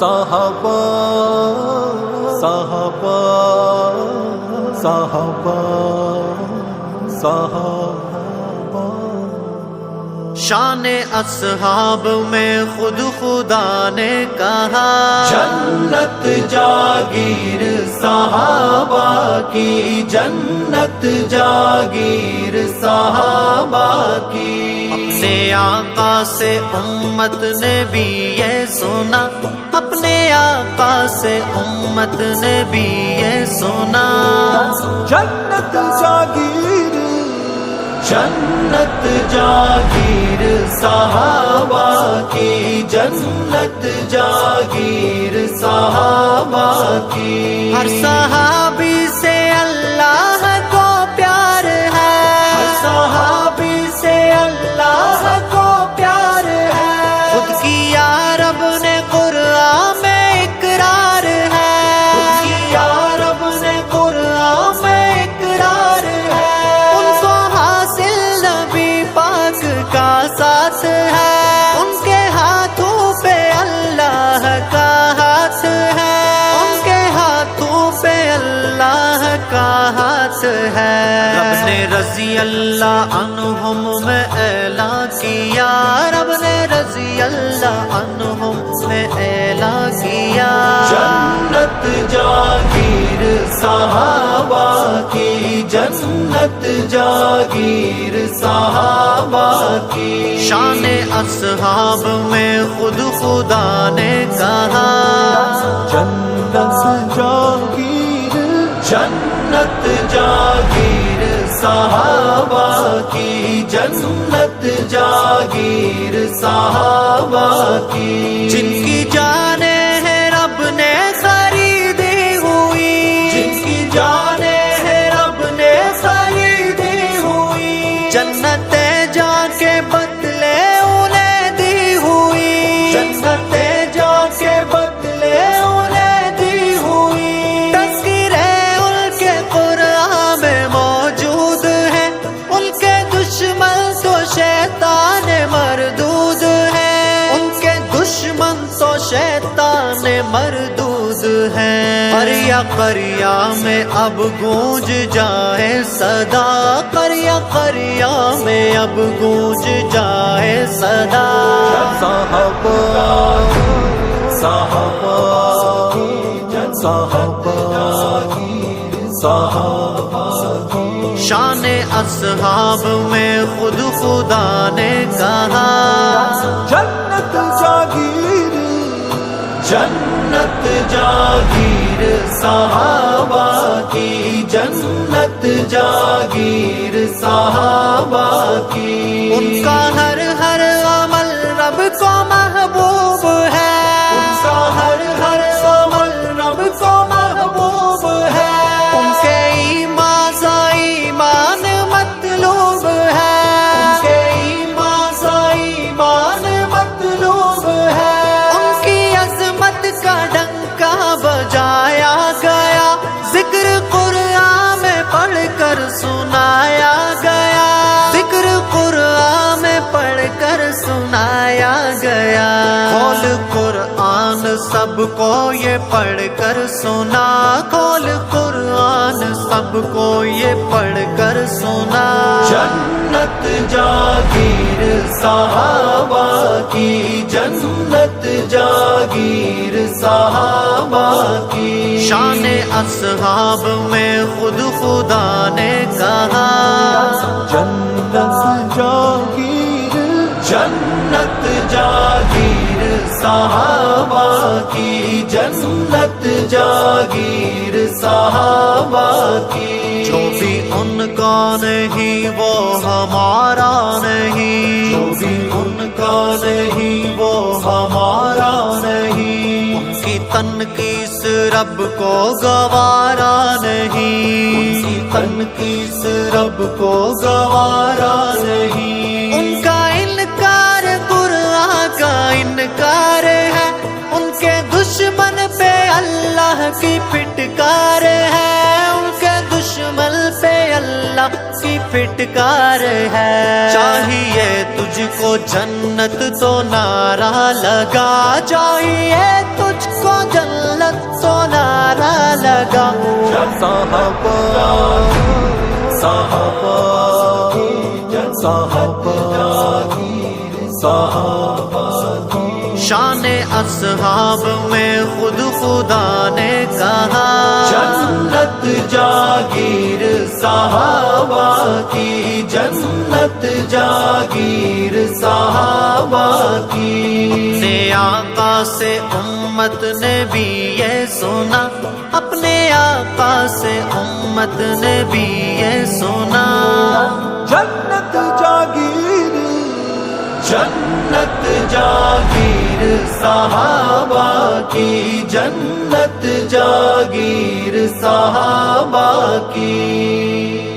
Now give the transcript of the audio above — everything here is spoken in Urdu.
صحابہ صحابہ صحابہ صحابہ، شان اصحاب میں خود خدا نے کہا جنت جاگیر صحابہ کی، جنت جاگیر صحابہ کی۔ اپنے آقا سے امت نے بھی یہ سنا، اپنے آقا سے امت نے بھی یہ سنا، جنت جاگیر جنت جاگیر صحابہ کی، جنت جاگیر صحابہ کی۔ ہر صحابی سے اللہ کو پیار ہے، ہر صحابی سے اللہ کو پیار ہے، خود کیا رب نے قرآن میں اقرار ہے، خود کیا رب نے قرآن میں اقرار ہے۔ ان کو حاصل نبی پاک کا ساتھ ہے، ان کے ہاتھوں پہ اللہ کا ہاتھ ہے، ان کے ہاتھوں پہ اللہ کا ہاتھ ہے۔ رب نے رضی اللہ عنہم میں اعلان کیا، رب نے رضی اللہ عنہم میں اعلان کیا، جنت جاگیر صحابہ کی، جنت جاگیر صحابہ کی۔ شان اصحاب میں خود خدا نے کہا جنت جاگیر جنت جاگیر صحابہ کی، جنت جاگیر صحابہ کی۔ جن کی جانیں ہیں رب نے خریدی ہوئی، جن کی جانیں ہیں رب نے خریدی ہوئی، جنتیں جا کے بدلے انہیں دی ہوئی، جنتیں جا کے بدلے انہیں دی ہوئی۔ تذکرے ان کے قرآن میں موجود ہیں، ان کے دشمن تو شیطان مردود ہیں، ان کے دشمن تو شیطان مردود ہیں۔ قریہ قریہ میں اب گونج جائے صدا، قریہ قریہ میں اب گونج جائے صدا، صحابہ صحابہ صحابہ صحابہ۔ شان اصحاب میں خود خدا نے کہا جنت جاگیر جنت جاگیر صحابہ کی، جنت جاگیر صحابہ کی۔ ان کا ہر ہر عمل رب کو محبوب ہے، ان کا ہر ہر عمل رب کو محبوب ہے، ان کے ایمان سا ایمان مطلوب ہے، ان کے ایمان سا ایمان مطلوب ہے۔ ان کی عظمت کا ڈنکا بجایا گیا، ذکر قرآن میں پڑھ کر سنایا گیا، ذکر قرآن میں پڑھ کر سنایا گیا۔ کھول قرآن سب کو یہ پڑھ کر سنا، کھول قرآن سب کو یہ پڑھ کر سنا، جنت جاگیر صحابہ کی، جنت جاگیر صحابہ کی۔ شان اصحاب میں خود خدا نے کہا جنت جاگیر جنت جاگیر صحابہ کی، جنت جاگیر صحابہ کی۔ جو بھی ان کا نہیں وہ ہمارا نہیں، جو بھی ان کا نہیں وہ ہمارا نہیں، ان کی تنقیس رب کو گوارا نہیں، ان کی تنقیس رب کو گوارا نہیں۔ ان کا انکار قرآن کا انکار ہے، ان کے دشمن پہ اللہ کی پھٹکار ہے، ان کے دشمن پہ اللہ کی پھٹکار ہے، چاہیے تجھ کو جنت تو نعرہ لگا، چاہیے تجھ کو جنت تو نعرہ لگا۔ صحابہ صحابہ صحابہ شان اصحاب میں خود خدا نے کہا، جنت جاگیر صحابہ کی، جنت جاگیر صحابہ کی۔ اپنے آقا سے امت نے بھی یہ سنا، اپنے آقا سے امت نے بھی یہ سنا، جنت جاگیر، جنت جاگیر صحابہ کی، جنت جاگیر صحابہ کی۔